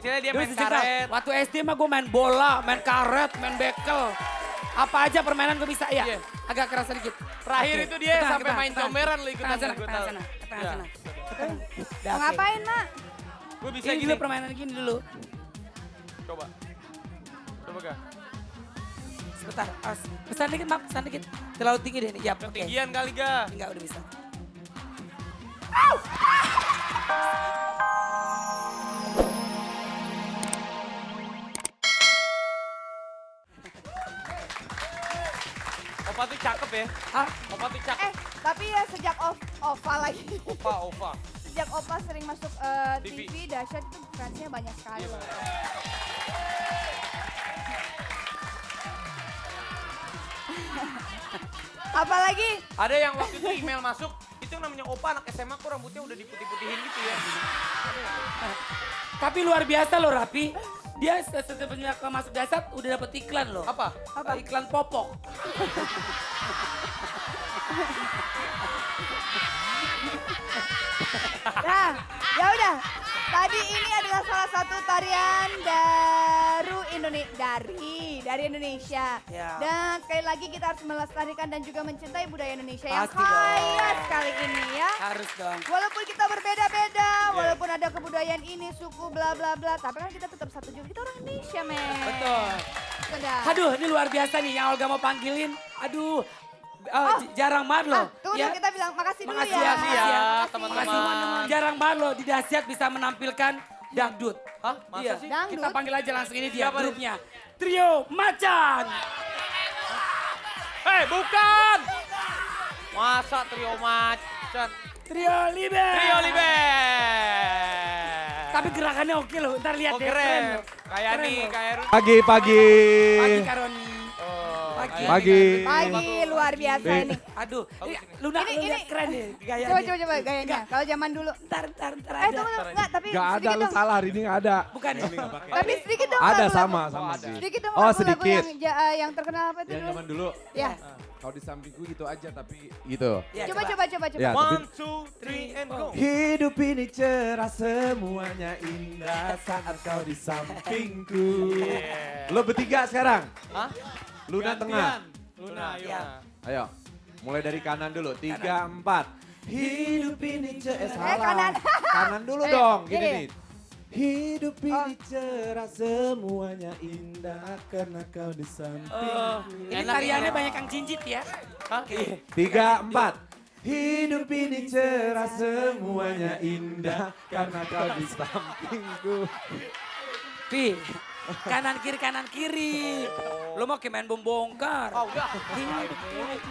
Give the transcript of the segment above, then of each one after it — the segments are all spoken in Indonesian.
kecilnya dia Dulu main sejak karet. waktu SD mah gue main bola, main karet, main bekel. Apa aja permainan gue bisa, ya. Iya. Agak kerasa dikit. Terakhir Oke. itu dia Ke sampai tengah, main ke tengah. comberan lo Ke ikutan. tengah sana, gue ke tengah tahu. sana, ke tengah Iya. sana. Udah, Mau oke. ngapain, Mak? Gue bisa Ini gini. dulu permainan gini dulu. Coba. Coba gak? Sebentar, awas. Pesan dikit, Mak, pesan dikit. Terlalu tinggi deh ini. Ya, oke. Ketinggian kali ga? Enggak, udah bisa. Opa tuh cakep ya. Hah? Opa tuh cakep. Tapi ya sejak Ova lagi. Opa. Sejak Ova sering masuk TV. TV, dahsyat itu fansnya banyak sekali. Iya, loh. Apalagi Ada yang waktu itu email masuk, itu yang namanya Opa anak SMA kok rambutnya udah diputih-putihin gitu ya. Tapi luar biasa loh, Rapi. Dia setelah masuk dasar udah dapet iklan loh. Apa? Iklan popok. Nah, ya udah. Tadi ini adalah salah satu tarian dari Indonesia. Ya. Dan sekali lagi kita harus melestarikan dan juga mencintai budaya Indonesia yang Pasti dong. kaya sekali ini ya. Harus dong. Walaupun kita berbeda-beda, walaupun ada kebudayaan ini, suku bla bla bla, tapi kan kita tetap satu juga. Kita orang Indonesia, men. Betul. Sudah. Aduh, ini luar biasa nih yang Olga mau panggilin. Aduh, jarang banget loh. Tunggu dulu, kita bilang makasih dulu Makasih ya. ya, Makasih ya, Makasih. teman-teman. Jarang banget loh di Dahsyat bisa menampilkan dangdut. Hah? Masa Iya, sih? Dangdut? kita panggil aja langsung ini dia Siapa nih? grupnya. Trio Macan. Hei, bukan! Masa trio macan? Trio Liber. Trio Liber. Tapi gerakannya oke loh, ntar lihat Oh, deh. keren. loh. Kayak Keren nih, loh. kayak Pagi. Pagi Karoni. Oh, Pagi. kayak Pagi. nih, kayak Pagi luar biasa Nih. ini. Aduh, Luna Ini- lu lihat ini- keren deh gayanya. Coba gayanya. Kalau zaman dulu. Ntar Tunggu, ada. enggak, tapi Gak ada, sedikit lu dong. salah hari ini gak ada. Bukan ya? Tapi sedikit dong Ada lagu-lagu. sama Oh, ada. sih. Sedikit dong Oh, lagu-lagu sedikit. yang terkenal apa itu Yang dulu? zaman dulu, Ya. kalau di sampingku gitu aja tapi gitu. Ya, Coba. Ya. One, two, three, and go. Hidup ini cerah, semuanya indah saat kau di sampingku. Lo bertiga sekarang, Hah? Luna tengah. Luna, Ya. Yuna. Ayo, mulai dari kanan dulu. 3, 4. Hidup ini cerah. Salah. kanan. Kanan dulu Eh, dong, gini gini. nih. Hidup ini cerah, semuanya indah karena kau di sampingku. Ini Enak, tariannya enak. banyak yang cincit ya. Hah? 3, 4. Hidup ini cerah, semuanya indah karena kau di sampingku. Pi, kanan kiri. Lo mau kayak main bom bongkar. Oh, udah. Hidup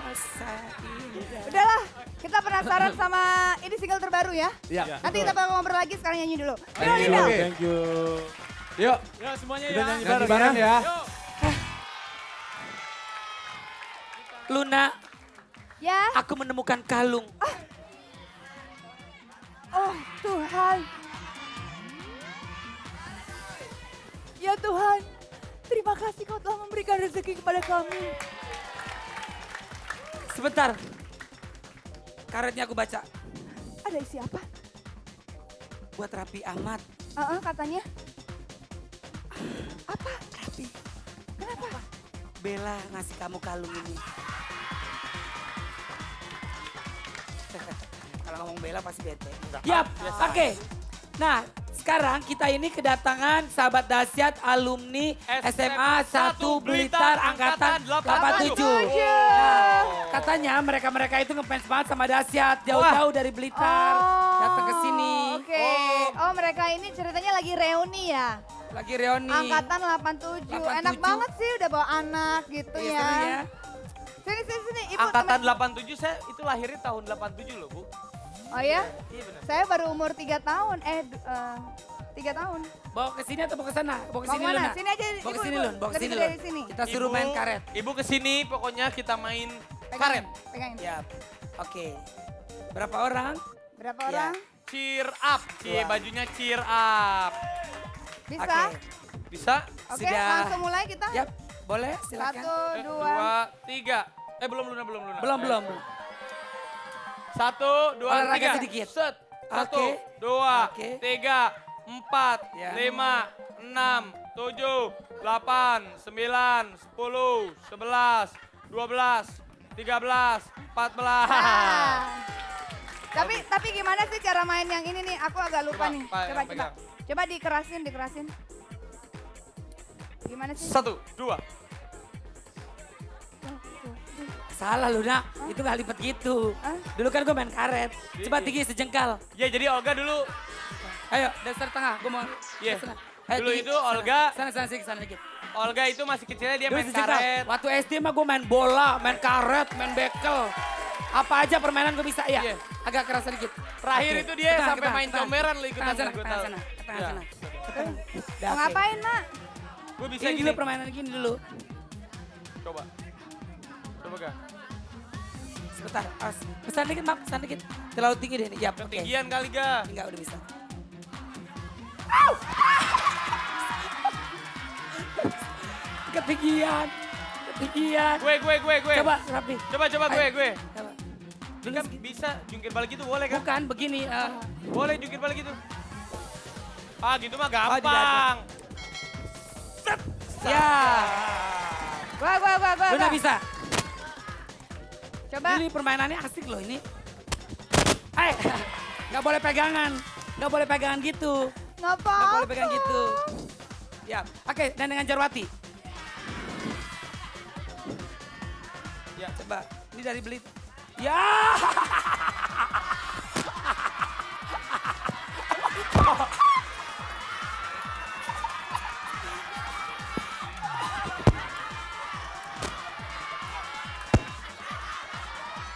masa indah. Udahlah, kita penasaran sama ini single terbaru ya. Ya. Nanti kita bakal ngobrol lagi, sekarang nyanyi dulu. Thank you. Lina. Oke. Thank you. Yuk, Ya semuanya kita ya. nyanyi bareng ya. Yuk. Luna, Ya, aku menemukan kalung. oh Tuhan. Ya Tuhan, terima kasih kau telah memberikan rezeki kepada kami. Sebentar. Karetnya aku baca. Ada isi apa? Buat Rapi Ahmad. Katanya. Apa? Rapi, Kenapa? Bella ngasih kamu kalung ini. Kalau ngomong Bella pasti bete. Yap, oke. Nah, sekarang kita ini kedatangan sahabat dahsyat alumni SMA 1 Blitar angkatan 87. Nah, katanya mereka-mereka itu ngefans banget sama dahsyat, jauh-jauh dari Blitar, datang ke sini. Oke. Oh, mereka ini ceritanya lagi reuni ya. Lagi reuni. Angkatan 87. Enak 87. banget sih udah bawa anak gitu Iya, ya. seru ya. Sini. Ibu Angkatan temen- 87, saya itu lahirnya tahun 87 loh, Bu. Oh ya? Iya benar. Saya baru umur 3 tahun. 3 tahun. Bawa ke sini atau bawa ke sana? Bawa ke Mau sini kemana? Luna. Sini aja, Bawa ke Ibu, sini Ibu. Lun, bawa ke Lebih sini gede Lun. dari sini. Kita suruh main karet. Ibu kesini pokoknya kita main Pegangin, karet. Pegangin. Ya, oke. Berapa orang? Berapa Ya. orang? Cheer up. Cie, Dua. bajunya cheer up. Bisa? Oke. Bisa? Oke, Sudah. langsung mulai kita. Yap, boleh silakan. 1, 2. 2, 3. Belum Luna. Belum. 1, 2, Olahraga 3. sedikit. Set. 1, Oke. 2, Oke. 3, 4, Ya. 5, 6, 7, 8, 9, 10, 11, 12, 13, 14. Tapi gimana sih cara main yang ini nih? Aku agak lupa nih. Coba. pegang. Coba dikerasin. Gimana sih? 1, 2. Salah lu nak, itu gak lipat gitu. Hah? Dulu kan gue main karet. Coba tinggi sejengkal. Ya jadi Olga dulu, Ayo dasar tengah, gue mau. Iya. Sana. Dulu tinggi, itu sana. Olga- Sana sedikit. Olga itu masih kecilnya dia Dulu main sejengkal. karet. Waktu SD mah gue main bola, main karet, main bekel. Apa aja permainan gue bisa ya. Iya. Agak keras sedikit. Terakhir Oke. itu dia Ke tengah, sampai ke tengah, main ke tengah. comberan lu ikutan, Ke tengah gue sana, tahu. ke tengah Ya. sana. Udah, Mau oke. ngapain, Mak? Gue bisa Ini gini. dulu permainan gini dulu. Coba. Coba Kak. Sebentar, pesan dikit maaf, pesan dikit. Terlalu tinggi deh ini. Ya, oke. Ketinggian kali Ga. Enggak, udah bisa. Ketinggian. Gue. Coba rapi. Coba gue. Coba. Ini kan bisa jungkir balik gitu boleh kan? Bukan begini. Boleh jungkir balik gitu. Ah gitu mah tidak ada. gampang. Ya, Gua. lu udah bisa. Coba. Ini permainannya asik loh ini. Nggak boleh pegangan. Nggak boleh pegangan gitu. Nggak Nggak boleh apa-apa. pegang gitu. Ya, oke. Dan dengan Jarwati. Ya. Coba, ini dari Belit. Ya.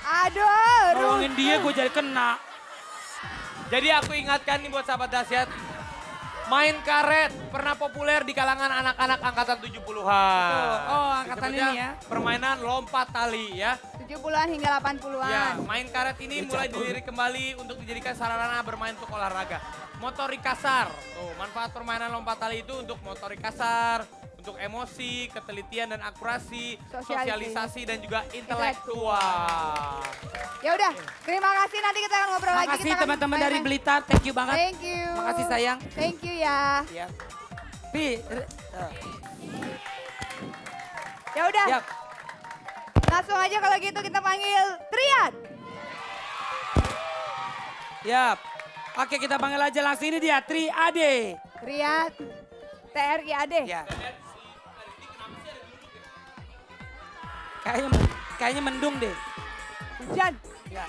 Aduh, Nolongin dia gue jadi kena. Jadi aku ingatkan nih buat sahabat dahsyat. Main karet pernah populer di kalangan anak-anak angkatan 70-an. Oh, angkatan Disebutnya ini ya. Permainan lompat tali ya. 70-an hingga 80-an. Ya, main karet ini Dia mulai jatuh. dilirik kembali untuk dijadikan sarana bermain untuk olahraga. Motorik kasar. Tuh, manfaat permainan lompat tali itu untuk motorik kasar, untuk emosi, ketelitian dan akurasi, sosialisasi dan juga intelektual. Ya udah, terima kasih, nanti kita akan ngobrol lagi. Makasih Kita akan teman-teman dari main-main. Blitar, thank you banget. Thank you. Makasih sayang. Thank you ya. Ya. Pi, Ya udah, ya. langsung aja kalau gitu kita panggil Triad. Ya. Oke, kita panggil aja langsung, ini dia Tri Ade. Triad, TRIAD. Ya. Kayaknya mendung deh. Hujan. Ya.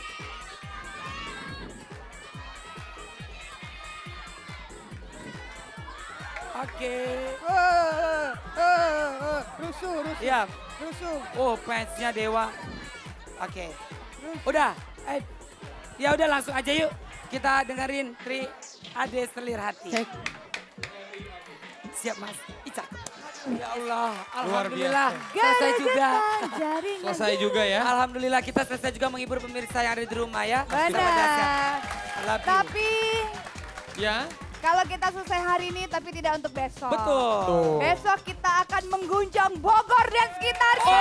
Oke. Rusuh. Ya. Rusuh. Oh, fansnya Dewa. Oke. Udah. Ya udah langsung aja yuk. Kita dengerin Tri Ade Selir Hati. Siap Mas. Icak. Ya Allah, alhamdulillah selesai juga. Selesai juga ya. Alhamdulillah kita selesai juga menghibur pemirsa yang ada di rumah ya. Sahabat dahsyat. Benar. I love you. Tapi Ya. kalau kita selesai hari ini tapi tidak untuk besok. Betul. Besok kita akan mengguncang Bogor dan sekitarnya.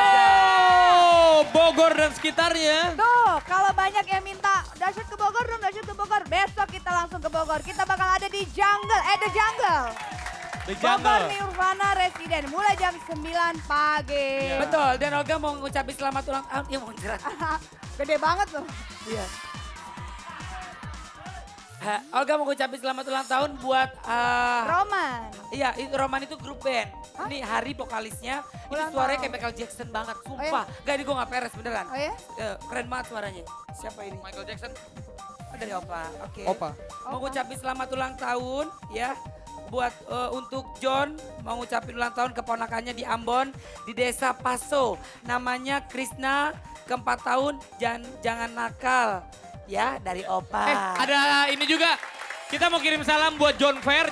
Oh, Bogor dan sekitarnya. Tuh, kalau banyak yang minta dahsyat ke Bogor dong, dahsyat ke Bogor. Besok kita langsung ke Bogor. Kita bakal ada di The Jungle. The Bogor Jungle. Nirvana Resident mulai jam 9 pagi. Iya. Betul, dan Olga mau ngucapin selamat ulang tahun. Iya mau cerah. Gede banget loh. Iya. Olga mau ngucapin selamat ulang tahun buat Roman. iya, itu Roman itu grup band. Ini Hari vokalisnya, itu Ulang suaranya tahun. kayak Michael Jackson banget, sumpah. Gak, ini gue gak peres beneran. Oh ya? Keren banget suaranya. Siapa ini? Michael Jackson. Oh, dari Opa, oke. Opa. Mau ngucapin selamat ulang tahun ya. Buat untuk John, mau ngucapin ulang tahun keponakannya di Ambon, di desa Paso. Namanya Krisna, ke-4 tahun, jangan nakal. Ya, dari Opa. Ada ini juga. Kita mau kirim salam buat John Fair.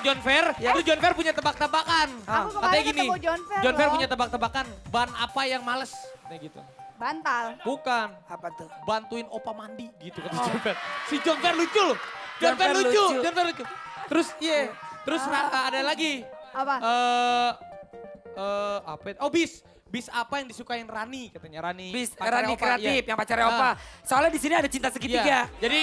Ya. Itu John Fair punya tebak-tebakan. Aku kemarin Katanya gini, ketemu John Fair loh. punya tebak-tebakan. Ban apa yang males? Kayak gitu. Bantal. Bukan. Apa tuh? Bantuin opa mandi gitu kata John Fair. Si John Fair lucu loh. John Fair lucu. John Fair lucu. Terus terus ada lagi. Apa? Apa? Oh bis apa yang disukain Rani katanya Rani. Bis pacarnya Rani Opa, kreatif iya. yang pacarnya Opa. Soalnya di sini ada cinta Iya. segitiga. Jadi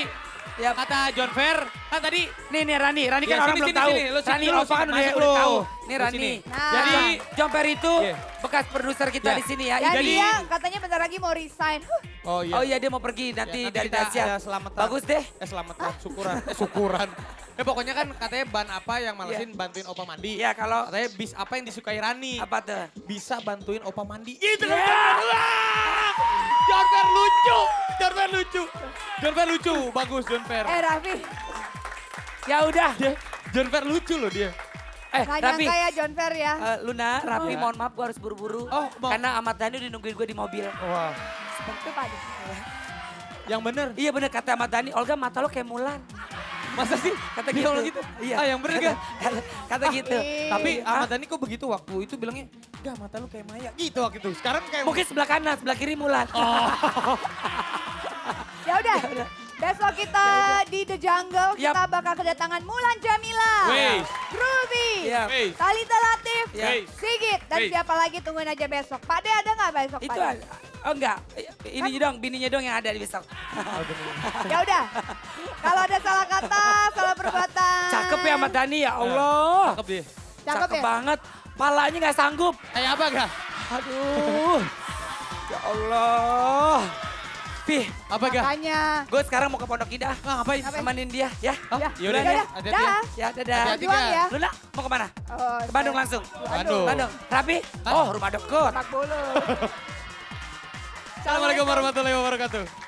Ya. Kata John Fair, kan tadi Nih Rani kan Ya, orang sini, belum sini, tahu. sini. Lu sini Rani dulu, Ova kan sini. udah Masuk udah lu. tahu. Nih Lu Rani. sini. Nah. Jadi Jomper itu Iya. bekas produser kita Ya. di sini ya. Dan Jadi- dia katanya bentar lagi mau resign. Oh Oh iya dia mau pergi nanti Ya, dari kita Dasyat. ada selamatan. Bagus deh. Selamatan, syukuran. Syukuran. Pokoknya kan katanya ban apa yang malesin bantuin Opa mandi. Iya kalau Katanya bis apa yang disukai Rani. apa tuh? Bisa bantuin Opa mandi. Itu Ya. kan. John Fair lucu. John Fair lucu. John Fair lucu. Bagus John Fair. Raffi, Ya udah. John Fair lucu loh dia. nggak Raffi. nyangka ya John Fair ya. Luna, Raffi Ya. mohon maaf gue harus buru-buru. Oh, mau. Karena Ahmad Dhani udah nungguin gue di mobil. Wah. Itu Pak. Yang bener. Iya bener kata Ahmad Dhani, Olga mata lo kayak Mulan. Masa sih? Kata Dia gitu. ngomong gitu? Iya. Ah yang bener gak? Kata gitu. Tapi Ah, Ahmad Dhani kok begitu waktu itu bilangnya, gak mata lu kayak Maya. Gitu waktu itu. Sekarang kayak... mungkin sebelah kanan, sebelah kiri Mulan. Ya udah. Besok kita di The Jungle Yap. kita bakal kedatangan Mulan Jamila, Wey. Ruby, Iya. Wey. Talita Latif, Iya. Sigit, dan Wey. siapa lagi tungguin aja besok. Pak De ada nggak besok? Itu Pak De? oh enggak, ini dong, bininya dong yang ada di besok. Ya udah. Kalau ada salah kata, salah perbuatan. Cakep ya Ahmad Dhani ya Allah. Cakep dia. Cakep ya? banget. Palanya nggak sanggup. Kayak apa gak? Aduh. Ya Allah. Pih, Apa gak? Makanya. gue sekarang mau ke Pondok Indah. Ngapain? Nemenin dia ya. Oh, Ya, yaudah. yaudah. Hati-hati ya. Dah. Ya dadah. Hati-hati, Juang Kak. ya. Luna mau kemana? Oh, Ke Bandung langsung. Bandung. Bandung. Rapi? Oh rumah deket. Pak Bulu. Assalamualaikum warahmatullahi wabarakatuh.